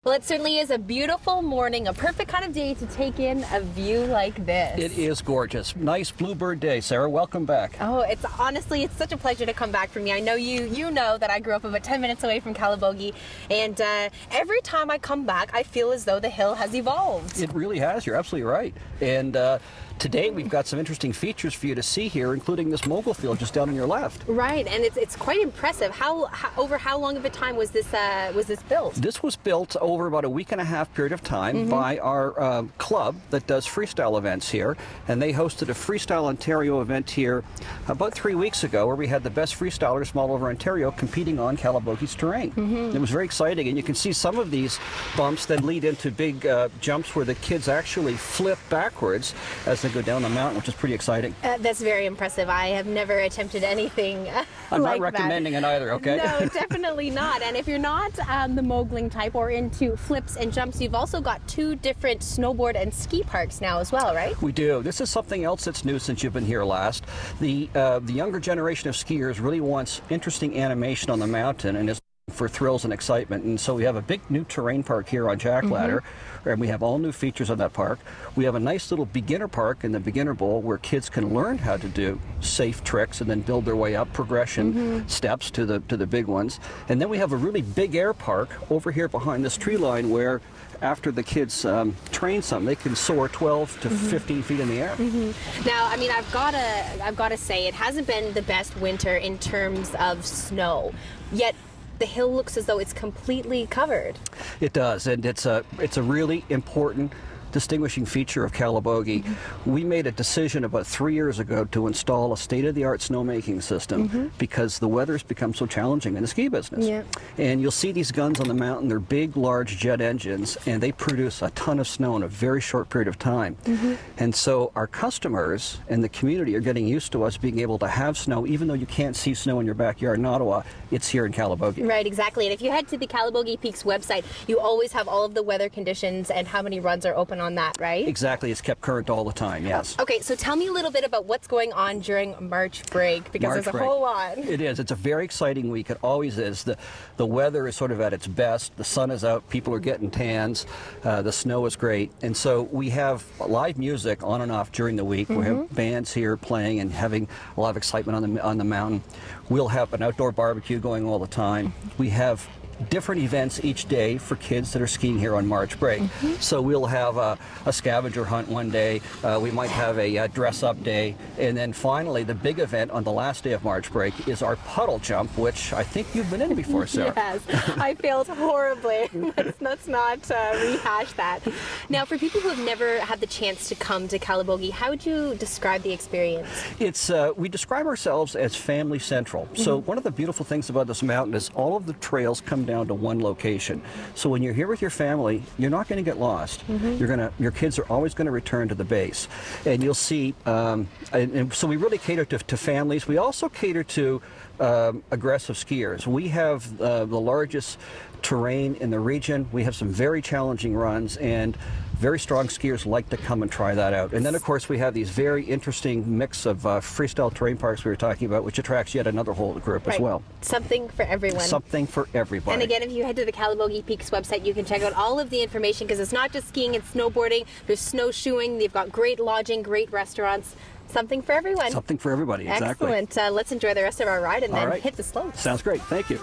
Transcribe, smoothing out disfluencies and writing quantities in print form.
Well, it certainly is a beautiful morning, a perfect kind of day to take in a view like this. It is gorgeous. Nice bluebird day, Sarah. Welcome back. Oh, it's such a pleasure to come back for me. I know you know that I grew up about 10 minutes away from Calabogie, and every time I come back, I feel as though the hill has evolved. It really has. You're absolutely right. And today we've got some interesting features for you to see here, including this mogul field just down on your left. Right, and it's quite impressive. Over how long of a time was this built? This was built over about a week and a half period of time by our club that does freestyle events here, and they hosted a Freestyle Ontario event here about 3 weeks ago, where we had the best freestylers from all over Ontario competing on Calabogie's terrain. It was very exciting, and you can see some of these bumps that lead into big jumps where the kids actually flip backwards as they go down the mountain, which is pretty exciting. That's very impressive. I have never attempted anything I'm like not recommending it either, okay? No, definitely not. And if you're not the mogling type or into flips and jumps, you've also got 2 different snowboard and ski parks now as well, right? We do. This is something else that's new since you've been here last. The younger generation of skiers really wants interesting animation on the mountain and is for thrills and excitement, and so we have a big new terrain park here on Jack Ladder, and we have all new features on that park. We have a nice little beginner park in the Beginner Bowl where kids can learn how to do safe tricks and then build their way up progression steps to the big ones. And then we have a really big air park over here behind this tree line where after the kids train something, they can soar 12 to 15 feet in the air. Now, I mean, I've got to say, it hasn't been the best winter in terms of snow, yet the hill looks as though it's completely covered. It does, and it's a really important distinguishing feature of Calabogie. We made a decision about 3 years ago to install a state-of-the-art snowmaking system because the weather's become so challenging in the ski business. And you'll see these guns on the mountain. They're big, large jet engines, and they produce a ton of snow in a very short period of time. And so our customers and the community are getting used to us being able to have snow, even though you can't see snow in your backyard in Ottawa. It's here in Calabogie. Right, exactly. And if you head to the Calabogie Peaks website, you always have all of the weather conditions and how many runs are open on that, right? Exactly. It's kept current all the time, yes. Okay, so tell me a little bit about what's going on during March break, because there's a whole lot. It is. It's a very exciting week. It always is. The weather is sort of at its best. The sun is out. People are getting tans. The snow is great. And so we have live music on and off during the week. We have bands here playing and having a lot of excitement on the mountain. We'll have an outdoor barbecue going all the time. We have different events each day for kids that are skiing here on March break. So we'll have a scavenger hunt one day, we might have a dress-up day, and then finally the big event on the last day of March break is our puddle jump, which I think you've been in before, Sarah. Yes, I failed horribly. Let's not rehash that. Now, for people who have never had the chance to come to Calabogie, how would you describe the experience? It's we describe ourselves as family central. So one of the beautiful things about this mountain is all of the trails come down to one location. So when you're here with your family, you're not going to get lost. Your kids are always going to return to the base. And you'll see, and so we really cater to families. We also cater to aggressive skiers. We have the largest terrain in the region. We have some very challenging runs, and very strong skiers like to come and try that out. And then, of course, we have these very interesting mix of freestyle terrain parks we were talking about, which attracts yet another whole group as well. Something for everyone. Something for everybody. And again, if you head to the Calabogie Peaks website, you can check out all of the information, because it's not just skiing, it's snowboarding, there's snowshoeing, they've got great lodging, great restaurants. Something for everyone. Something for everybody, exactly. Excellent. Let's enjoy the rest of our ride and then hit the slopes. Sounds great. Thank you.